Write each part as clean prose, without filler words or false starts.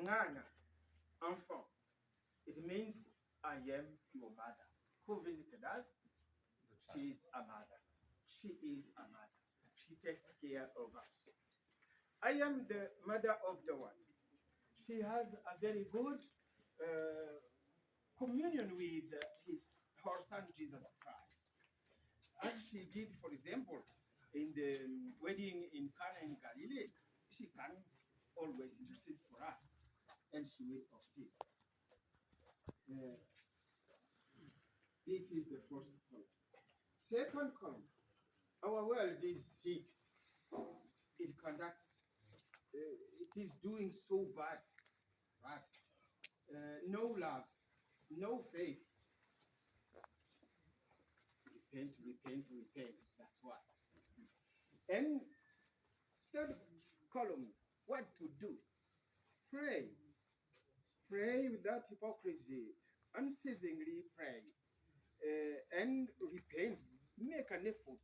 Mwana, enfant. It means I am your mother. Who visited us? She is a mother. She is a mother. She takes care of us. I am the mother of the one. She has a very good communion with her son Jesus Christ. As she did, for example, in the wedding in Cana in Galilee, she can always intercede for us, and she will obtain. This is the first column. Second column, our world is sick. It conducts, it is doing so bad. No love, no faith. Repent, repent, repent. That's why. And third column, what to do? Pray. Pray without hypocrisy. Unceasingly pray. And repent. Make an effort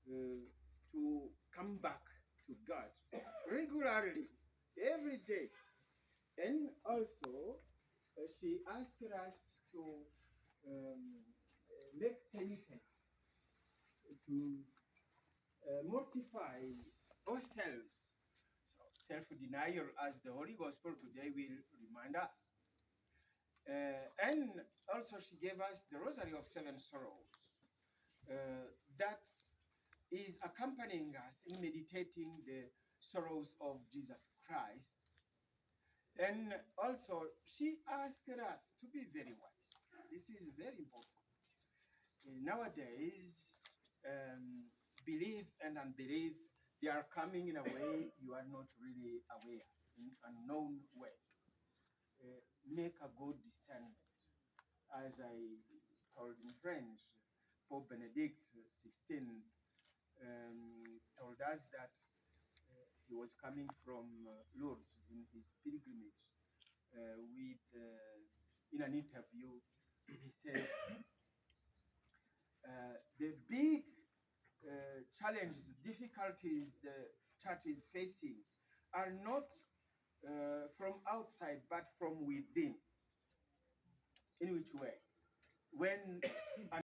to come back to God regularly, every day. And also, she asked us to make penitence, to mortify ourselves. So self-denial, as the Holy Gospel today will remind us. And also she gave us the Rosary of Seven Sorrows that is accompanying us in meditating the sorrows of Jesus Christ. And also she asked us to be very wise. This is very important. Nowadays, belief and unbelief, they are coming in a way you are not really aware, in an unknown way. Make a good discernment. As I told in French, Pope Benedict XVI told us that he was coming from Lourdes in his pilgrimage. In an interview, he said, the big challenges, difficulties the church is facing are not from outside, but from within. In which way? When